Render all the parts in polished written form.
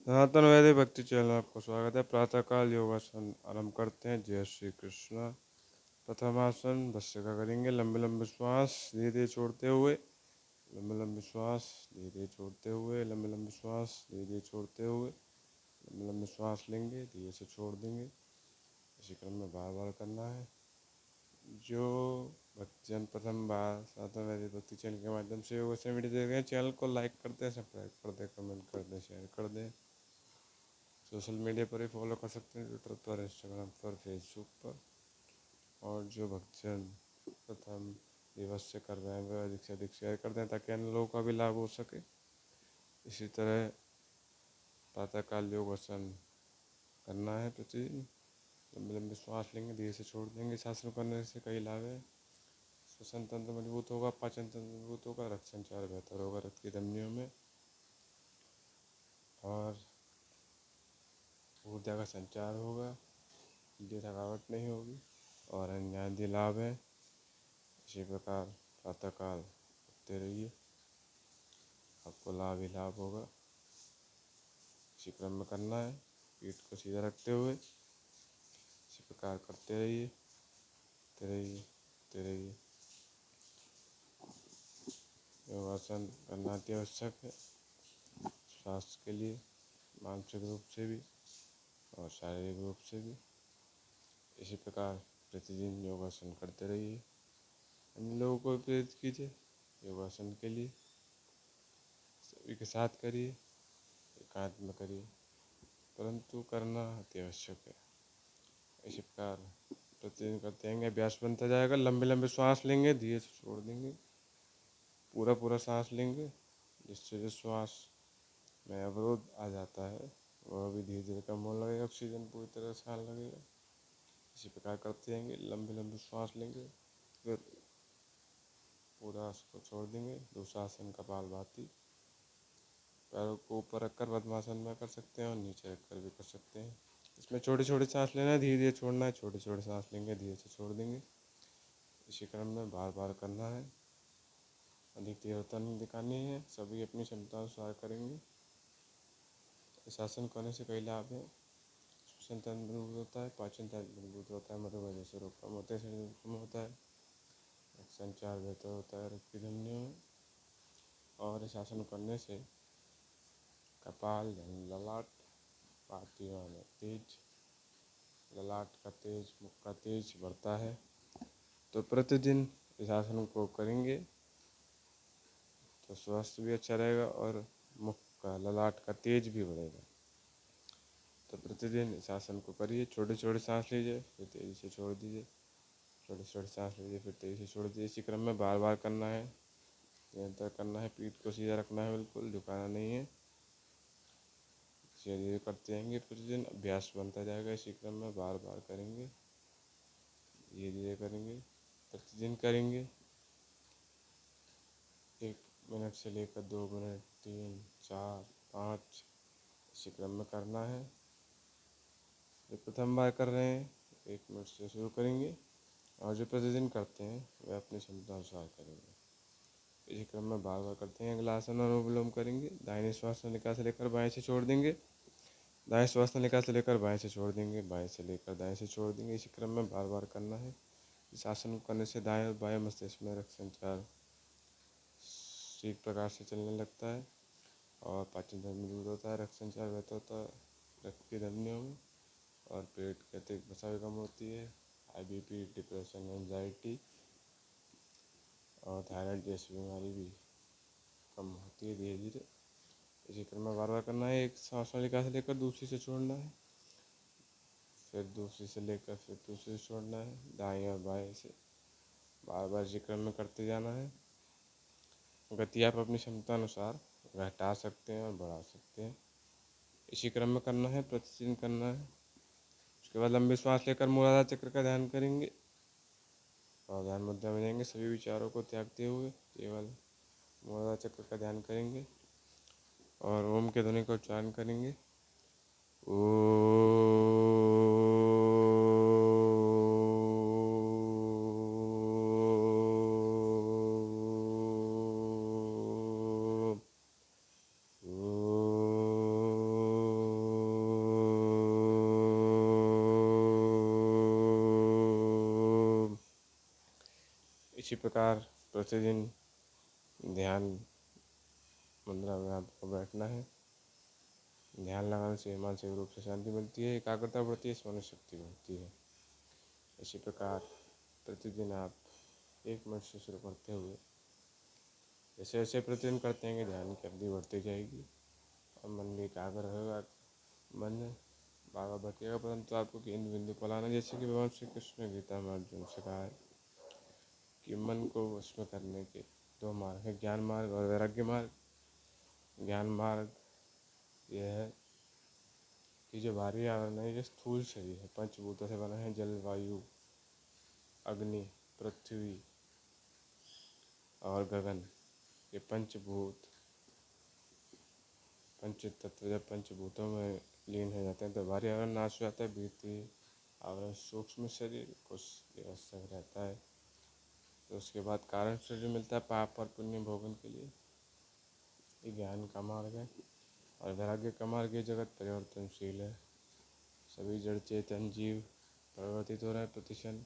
सनातन वैदिक भक्ति चैनल में आपका स्वागत है। प्रातःकाल योगासन आरंभ करते हैं। जय श्री कृष्णा। प्रथम आसन भस्त्रिका करेंगे। लंबे लंबे श्वास धीरे धीरे छोड़ते हुए, लंबे लंबे श्वास धीरे धीरे छोड़ते हुए, लंबे लंबे श्वास धीरे धीरे छोड़ते हुए, लंबे लंबे श्वास लेंगे, धीरे से छोड़ देंगे। इसी क्रम में बार बार करना है। जो भक्तजन प्रथम बार सनातन वैदिक भक्ति चैनल के माध्यम से योगासन वीडियो देख रहे हैं, चैनल को लाइक कर दें, सब्सक्राइब कर दें, कमेंट कर दें, शेयर कर दें। सोशल मीडिया पर ही फॉलो कर सकते हैं, ट्विटर पर, इंस्टाग्राम पर, फेसबुक पर। और जो भक्तजन प्रथम दिवस से कर रहे हैं वह अधिक से अधिक शेयर कर दें ताकि अन्य लोगों का भी लाभ हो सके। इसी तरह प्रातःकाल योगासन करना है प्रतिदिन। लंबे लंबे श्वास लेंगे, धीरे से छोड़ देंगे। इस आसन करने से कई लाभ है। श्वसन तंत्र मजबूत होगा, पाचन तंत्र मजबूत होगा, रक्त संचार बेहतर होगा रक्त की धमनियों में, और ऊर्जा का संचार होगा, जल्दी थकावट नहीं होगी और अन्य आदि लाभ है। इसी प्रकार प्रातःकाल करते रहिए, आपको लाभ ही लाभ होगा। इसी क्रम में करना है। पीठ को सीधा रखते हुए इसी प्रकार करते रहिए, करते रहिए, करते रहिए। योगासन करना अति आवश्यक है स्वास्थ्य के लिए, मानसिक रूप से भी और शारीरिक रूप से भी। इसी प्रकार प्रतिदिन योगासन करते रहिए। अन्य लोगों को भी प्रेरित कीजिए योगासन के लिए। सभी के साथ करिए, एकांत में करिए, परंतु करना अति आवश्यक है। इसी प्रकार प्रतिदिन करते रहेंगे, अभ्यास बनता जाएगा। लंबे लंबे श्वास लेंगे, धीरे से छोड़ देंगे। पूरा पूरा सांस लेंगे, जिससे जो श्वास में अवरोध आ जाता है वह भी धीरे धीरे कम होने लगेगा, ऑक्सीजन पूरी तरह से आने लगेगा। इसी प्रकार करते रहेंगे। लंबे लंबे श्वास लेंगे, फिर पूरा उसको छोड़ देंगे। दूसरा आसन कपालभाति। पैरों को ऊपर रखकर पद्मासन में कर सकते हैं और नीचे रखकर भी कर सकते हैं। इसमें छोटे छोटे सांस लेना है, धीरे धीरे छोड़ना है। छोटे छोटे सांस लेंगे, धीरे से छोड़ देंगे। इसी क्रम में बार बार करना है। अधिक तीव्रता नहीं दिखानी है, सभी अपनी क्षमता अनुसार करेंगे। इस आसन करने से कई लाभ हैं। श्वसन तंत्र मजबूत होता है, पाचन तंत्र मजबूत होता है, मधुमेह जैसे रोग कम होते हैं, शरीर कम होता है, रक्त संचार बेहतर होता है रक्त की धमनियों में। और इस आसन करने से कपाल यानी ललाट, पार्थिव में तेज, ललाट का तेज, मुख का तेज बढ़ता है। तो प्रतिदिन इस आसन को करेंगे तो स्वास्थ्य भी अच्छा रहेगा और मुख का, ललाट का तेज भी बढ़ेगा। तो प्रतिदिन इस आसन को करिए। छोटे छोटे सांस लीजिए, फिर तेज़ी से छोड़ दीजिए, छोटे छोटे सांस लीजिए, फिर तेज़ी से छोड़ दीजिए। इसी क्रम में बार बार करना है, निरंतर करना है। पीठ को सीधा रखना है, बिल्कुल झुकाना नहीं है। धीरे धीरे करते रहेंगे, प्रतिदिन अभ्यास बनता जाएगा। इसी क्रम में बार बार करेंगे, धीरे धीरे करेंगे, प्रतिदिन करेंगे। 1 मिनट से लेकर 2 मिनट, 3, 4, 5 इसी क्रम में करना है। जो प्रथम बार कर रहे हैं 1 मिनट से शुरू करेंगे, और जो प्रतिदिन करते हैं वह अपनी क्षमता अनुसार करेंगे। इसी क्रम में बार बार करते हैं। अगला आसन अनुलोम विलोम करेंगे। दाहिने श्वास नलिका से लेकर बाएं से छोड़ देंगे, दाएं श्वास नलिका से लेकर बाएं से छोड़ देंगे, बाएं से लेकर दाएं से छोड़ देंगे। इसी क्रम में बार बार करना है। इस आसन को करने से दाएं और बाएं मस्तिष्क में रक्त संचार ठीक प्रकार से चलने लगता है और पाचन तंत्र मजबूत होता है, रक्त संचार बेहतर होता है रक्त की धमनियों में, और पेट की अतिरिक्त वसा भी कम होती है। हाई बीपी, डिप्रेशन, एंजाइटी और थायराइड जैसी बीमारी भी कम होती है धीरे धीरे। इसी क्रम में बार बार करना है। एक सांस नलिका से लेकर दूसरी से छोड़ना है, फिर दूसरी से लेकर फिर दूसरी से छोड़ना है, दाएं और बाएं से बार बार इसी क्रम में करते जाना है। गति आप अपनी क्षमता अनुसार घटा सकते हैं और बढ़ा सकते हैं। इसी क्रम में करना है, प्रतिदिन करना है। उसके बाद लंबी श्वास लेकर मूलाधार चक्र का ध्यान करेंगे और ध्यान मुद्रा में रहेंगे। सभी विचारों को त्यागते हुए केवल मूलाधार चक्र का ध्यान करेंगे और ओम के ध्वनि का उच्चारण करेंगे। ओ इसी प्रकार प्रतिदिन ध्यान मुद्रा में आपको बैठना है। ध्यान लगाने से मानसिक रूप से शांति मिलती है, एकाग्रता बढ़ती है, स्मरण शक्ति बढ़ती है। इसी प्रकार प्रतिदिन आप एक मिनट से शुरू करते हुए जैसे जैसे प्रतिदिन करते हैं ध्यान की अवधि बढ़ती जाएगी और मन भी एकाग्र होगा, मन बार बार भटकेगा, परंतु आपको केंद्र बिंदु पर लाना, जैसे कि भगवान श्री कृष्ण गीता में अर्जुन से कहा है कि मन को वश करने के दो मार्ग है, ज्ञान मार्ग और वैराग्य मार्ग। ज्ञान मार्ग यह है कि जो बाहरी आवरण है, ये स्थूल शरीर है, पंचभूतों से बना है, जल, वायु, अग्नि, पृथ्वी और गगन। ये पंचभूत, पंच तत्व जब पंचभूतों में लीन हो जाते हैं तो बाहरी आवरण नाश हो जाता है, भीतरी आवरण सूक्ष्म शरीर कुछ व्यवस्था रहता है। तो उसके बाद कारण शरीर मिलता है पाप और पुण्य भोगन के लिए। ये ज्ञान का मार्ग है। और वैराग्य का मार्ग, ये जगत परिवर्तनशील है, सभी जड़ चेतन जीव परिवर्तित हो रहे हैं, प्रतिक्षण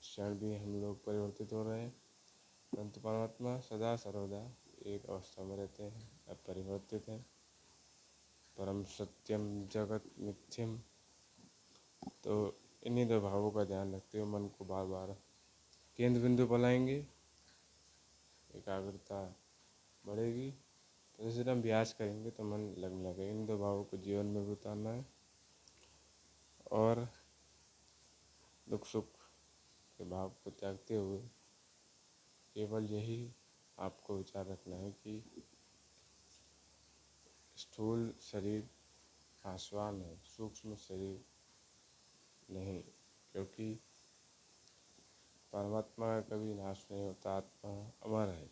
क्षण भी हम लोग परिवर्तित हो रहे हैं, परंतु परमात्मा सदा सर्वदा एक अवस्था में रहते हैं, अपरिवर्तित हैं। परम सत्यम जगत मिथ्यम। तो इन्हीं दो भावों का ध्यान रखते हुए मन को बार बार केंद्र बिंदु पर लाएंगे, एकाग्रता बढ़ेगी। तो जैसे हम अभ्यास करेंगे तो मन लगने लगेगा। इन दो भावों को जीवन में भी उतारना है और दुख सुख के भाव को त्यागते हुए केवल यही आपको विचार रखना है कि स्थूल शरीर आसवान है, सूक्ष्म शरीर नहीं, क्योंकि परमात्मा का कभी नाश नहीं होता, आत्मा अमर है।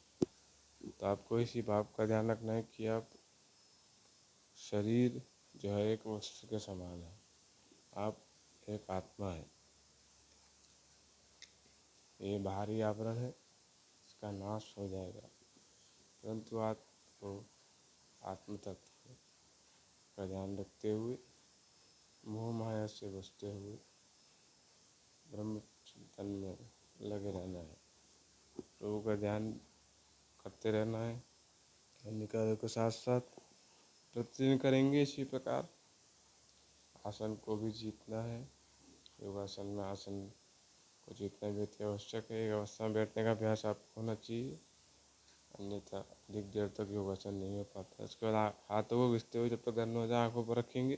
तो आपको इसी भाव का ध्यान रखना है कि आप शरीर जो है एक वस्तु के समान है, आप एक आत्मा है। ये बाहरी आवरण है, इसका नाश हो जाएगा, परंतु आपको आत्म तत्व का ध्यान रखते हुए मोह माया से बचते हुए ब्रह्म चिंतन में लगे रहना है। प्रभु का ध्यान करते रहना है। अन्य कार्यों के साथ साथ प्रतिदिन करेंगे इसी प्रकार। आसन को भी जीतना है। योगासन में आसन को जीतना भी अति आवश्यक है। एक अवस्था में बैठने का अभ्यास आपको होना चाहिए, अन्यथा अधिक देर तक योगासन नहीं हो पाता। इसके बाद हाथों को घिसते हुए जब तक गर्म हो जाए आँखों पर रखेंगे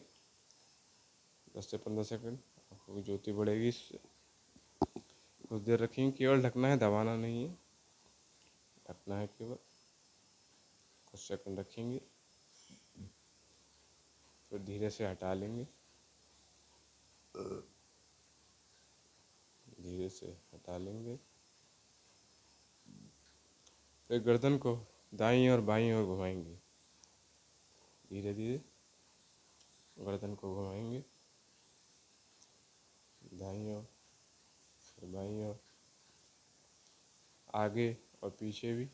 10 से 15 सेकंड। आँखों की ज्योति बढ़ेगी, इससे कुछ देर रखेंगे। केवल ढकना है, दबाना नहीं है, ढकना है केवल। कुछ सेकंड रखेंगे, फिर धीरे से हटा लेंगे, धीरे से हटा लेंगे। फिर गर्दन को दाईं और बाईं ओर घुमाएंगे, धीरे धीरे गर्दन को घुमाएंगे, दाईं ओर फिर बाईं ओर, आगे और पीछे भी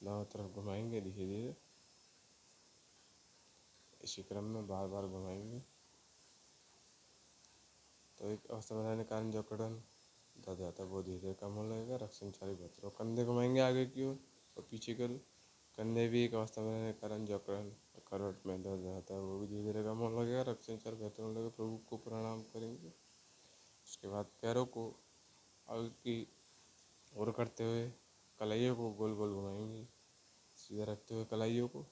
दोनों तरफ घुमाएंगे धीरे धीरे। इसी क्रम में बार बार घुमाएंगे। तो एक अवस्था बनाने के कारण जो अकड़न दर्द जाता है वो धीरे धीरे कम होने लगेगा। रक्त संचारी बेहतर हो। कंधे घुमाएंगे आगे की ओर और पीछे की ओर। कंधे भी एक अवस्था बनाने के कारण जो अकड़न करवट में दर्द जाता है वो भी धीरे धीरे कम होने लगेगा। रक्त संचार बेहतर होने लगेगा। प्रभु को प्रणाम करेंगे। उसके बाद पैरों को आगे की ओर करते हुए कलाइयों को गोल गोल घुमाएंगे, सीधा रखते हुए कलाइयों को,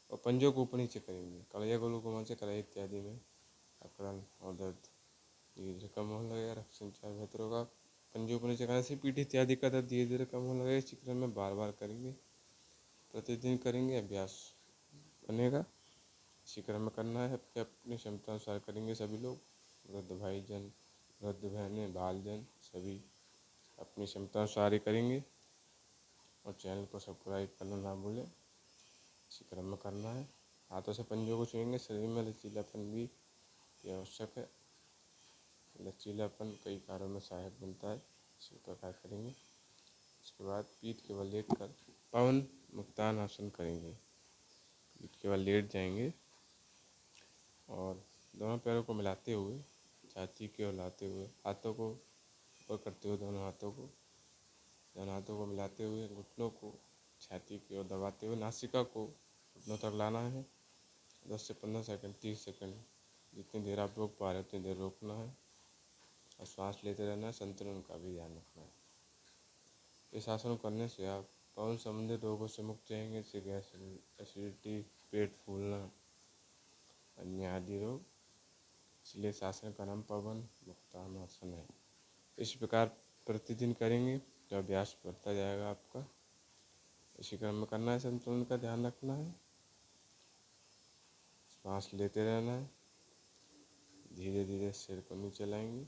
और पंजों को ऊपर नीचे करेंगे। कलाइया गोल घुमाने से कलाई इत्यादि में अकड़न और दर्द धीरे धीरे कम होने लगेगा। रक्त संचार बेहतर होगा। पंजों ऊपर नीचे करने से पीठ इत्यादि का दर्द धीरे धीरे कम होने लगेगा। इसी क्रम में बार बार करेंगे, प्रतिदिन करेंगे, अभ्यास बनेगा। इसी क्रम में करना है, अपनी क्षमता अनुसार करेंगे। सभी लोग, वृद्ध भाई जन, वृद्ध बहनें, बालजन, सभी अपनी क्षमता अनुसार ही करेंगे। और चैनल को सब्सक्राइब करना ना भूलें। इसी क्रम में करना है। हाथों से पंजों को छुएंगे। शरीर में लचीलापन भी आवश्यक है। लचीलापन कई कार्यों में सहायक बनता है। इसी प्रकार करेंगे। उसके बाद पीठ के बल लेट कर पवन मुक्तान आसन करेंगे। पीठ के बल लेट जाएंगे और दोनों पैरों को मिलाते हुए छाती की ओर लाते हुए हाथों को ऊपर करते हुए दोनों हाथों को दोनों हाथों को मिलाते हुए घुटनों को छाती की ओर दबाते हुए नासिका को घुटनों तक लाना है। 10 से 15 सेकंड, 30 सेकंड, जितनी देर आप रोक पा रहे हो उतनी देर रोकना है और सांस लेते रहना है। संतुलन का भी ध्यान रखना है। इस आसन को करने से आप कौन संबंधित रोगों से मुक्त रहेंगे, जैसे गैस, एसिडिटी, पेट फूलना, अन्य आदि रोग। इसलिए इस आसन का नाम पवन मुक्तासन है। इस प्रकार प्रतिदिन करेंगे तो अभ्यास बढ़ता जाएगा आपका। इसी क्रम में करना है। संतुलन का ध्यान रखना है, सांस लेते रहना है। धीरे धीरे सिर को नीचे लाएंगे,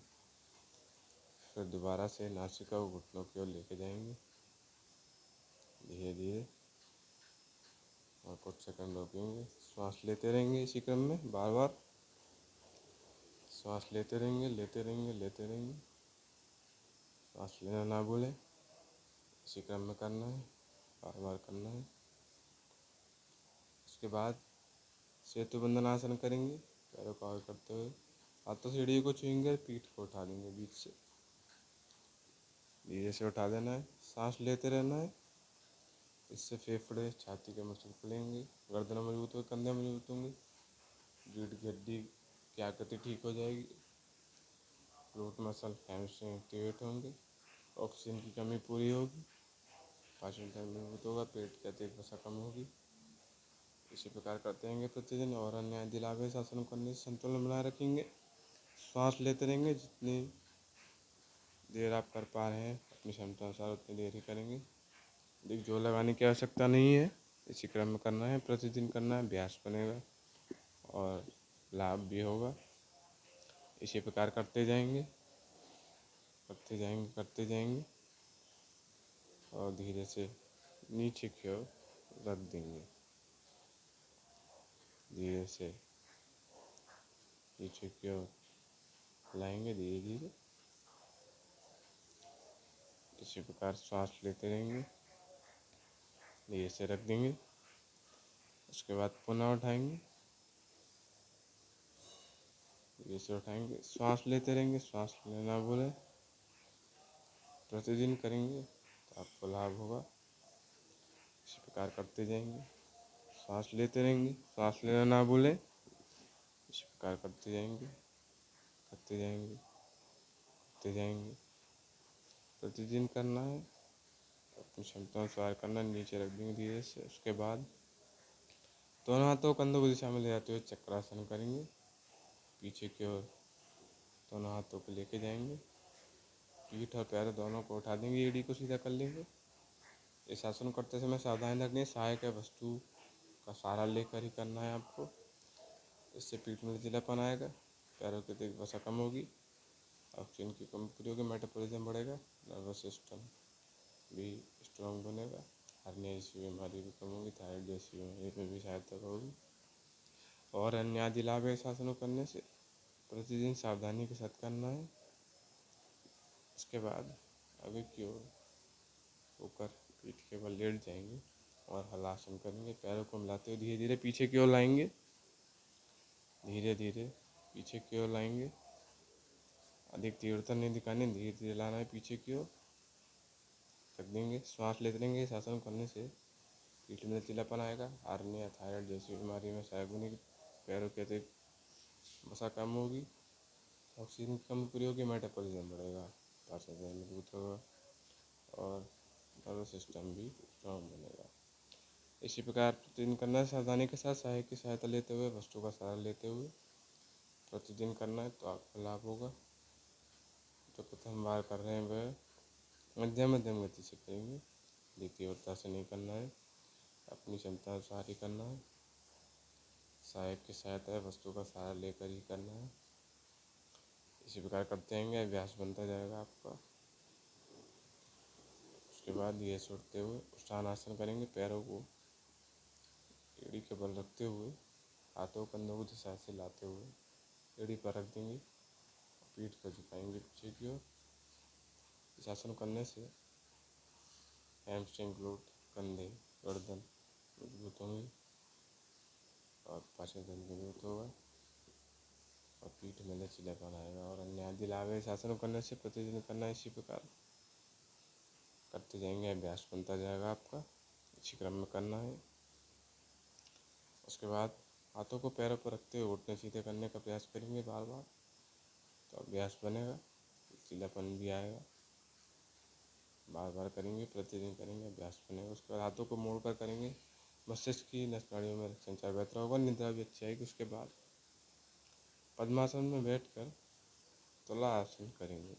फिर दोबारा से नासिका को घुटनों की ओर लेके जाएंगे धीरे धीरे, और कुछ सेकंड रोकेंगे। सांस लेते रहेंगे इसी क्रम में, बार बार सांस लेते रहेंगे, लेते रहेंगे, लेते रहेंगे। सांस लेना ना भूलें। इसी क्रम में करना है, बार बार करना है। उसके बाद सेतु बंधन आसन करेंगे, पैरों का आगे करते हुए हाथों से एड़ी को छुएंगे, पीठ को उठा देंगे बीच से, धीरे से उठा देना है। सांस लेते रहना है। इससे फेफड़े, छाती के मसल खुलेंगे, गर्दन मजबूत होगी, कंधे मजबूत होंगे, रीढ़ की हड्डी की आकृति ठीक हो जाएगी, रूट मसल, हैमस्ट्रिंग एक्टिवेट होंगे, ऑक्सीजन की कमी पूरी होगी, पाचन तंत्र मजबूत होगा, पेट की अतिरिक्त वसा कम होगी। इसी प्रकार करते रहेंगे प्रतिदिन। और अन्य आदि लाभ इस आसन करने से संतुलन बनाए रखेंगे। सांस लेते रहेंगे, जितनी देर आप कर पा रहे हैं अपनी क्षमता अनुसार उतनी देर ही करेंगे। अधिक जोर लगाने की आवश्यकता नहीं है। इसी क्रम में करना है, प्रतिदिन करना है, अभ्यास बनेगा और लाभ भी होगा। इसी प्रकार करते जाएंगे, करते जाएंगे, करते जाएंगे और धीरे से नीचे की ओर रख देंगे। धीरे से नीचे की ओर लाएंगे धीरे धीरे। इसी प्रकार सांस लेते रहेंगे, धीरे से रख देंगे। उसके बाद पुनः उठाएंगे, धीरे से उठाएंगे। सांस लेते रहेंगे, सांस लेना भूलें। प्रतिदिन करेंगे तो आपको लाभ होगा। इसी प्रकार करते जाएंगे, सांस लेते रहेंगे, सांस लेना ना भूलें। इसी प्रकार करते जाएंगे, करते जाएंगे, करते जाएंगे। प्रतिदिन करना है, अपनी क्षमता अनुसार करना। नीचे रख देंगे धीरे से। उसके बाद दोनों हाथों को कंधों की दिशा में ले जाते हुए चक्रासन करेंगे। पीछे की ओर दोनों हाथों को लेके जाएंगे, पीठ और पैर दोनों को उठा देंगे, एड़ी को सीधा कर लेंगे। इस आसन करते समय सावधानी रखनी है, सहायक वस्तु का सहारा लेकर ही करना है आपको। इससे पीठ में लचीलापन आएगा, पैरों की अतिरिक्त वसा कम होगी, ऑक्सीजन की कमी पूरी होगी, मेटाबॉलिज्म बढ़ेगा, नर्वस सिस्टम भी स्ट्रॉन्ग बनेगा, हर्निया जैसी बीमारी भी कम होगी, थायराइड जैसी बीमारी में भी सहायता होगी। और अन्य आदि लाभ है इस आसन को करने से। प्रतिदिन सावधानी के साथ करना है। इसके बाद आगे की ओर होकर पीठ के बल लेट जाएंगे और हलासन करेंगे। पैरों को मिलाते हुए धीरे धीरे पीछे की ओर लाएंगे, धीरे धीरे पीछे की ओर लाएंगे। अधिक तीव्रता नहीं दिखानी, धीरे धीरे लाना है पीछे की ओर, रख देंगे। सांस लेते रहेंगे। इस आसन करने से पीठ में लचीलापन आएगा, हार्निया, थायराइड जैसी बीमारी में सहायक बनेगी, पैरों के अतिरिक्त वसा कम होगी, ऑक्सीजन की कमी पूरी होगी, मेटाबॉलिज्म बढ़ेगा, पाचन तंत्र मजबूत होगा और नर्वस सिस्टम भी स्ट्रॉन्ग बनेगा। इसी प्रकार प्रतिदिन करना है, सावधानी के साथ, सहायक की सहायता लेते हुए, वस्तु का सहारा लेते हुए प्रतिदिन करना है तो आपको लाभ होगा। जो प्रथम बार कर रहे हैं वह मध्यम मध्यम गति से करेंगे, अधिक तीव्रता से नहीं करना है, अपनी क्षमता अनुसार ही करना है, सहायक की सहायता है, वस्तु का सहारा लेकर ही करना है। इसी प्रकार करते रहेंगे, अभ्यास बनता जाएगा आपका। उसके बाद धीरे से उठते हुए उत्थान आसन करेंगे। पैरों को एड़ी के बल रखते हुए, हाथों कंधों की दिशा से लाते हुए एड़ी पर रख देंगे, पीठ को झुकाएंगे पीछे की ओर। इस आसन करने से हैमस्ट्रिंग, ग्लूट, कंधे, गर्दन मजबूत होंगे और पाचन तंत्र मजबूत होगा और पीठ में लचीलापन आएगा। और अन्य आदि लाभ है इस आसन करने से। प्रतिदिन करना है इसी प्रकार। करते जाएंगे, अभ्यास बनता जाएगा आपका। इसी क्रम में करना है। उसके बाद हाथों को पैरों पर रखते हुए घुटने सीधे करने का प्रयास करेंगे बार बार, तो अभ्यास बनेगा, लचीलापन भी आएगा। बार बार करेंगे, प्रतिदिन करेंगे, अभ्यास बनेगा। उसके बाद हाथों को मोड़ कर करेंगे, मस्तिष्क की नस नाड़ियों में संचार बेहतर होगा, निद्रा भी अच्छी आएगी। उसके बाद पद्मासन में बैठकर तुला आसन करेंगे।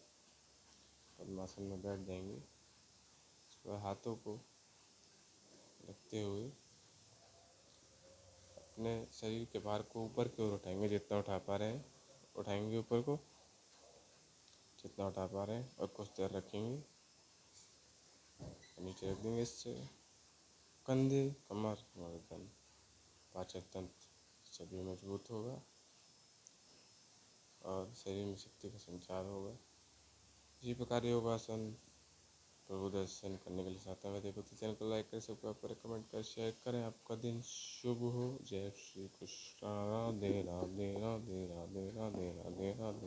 पद्मासन में बैठ जाएंगे। उसके बाद हाथों को रखते हुए अपने शरीर के भार को ऊपर की ओर उठाएंगे, जितना उठा पा रहे हैं उठाएंगे ऊपर को, जितना उठा पा रहे हैं, और कुछ देर रखेंगे, नीचे रख देंगे। इससे कंधे, कमर, गर्दन, पाचन तंत्र सभी मजबूत होगा और शरीर में शक्ति का संचार होगा। इसी प्रकार योगासन प्रभु दर्शन करने के लिए चाहता हूँ देखो तो चैनल को लाइक करें, सबको आप कमेंट कर शेयर करें। आपका दिन शुभ हो। जय श्री कृष्ण। राधे राधे राधे राधे राधे राधे राधे।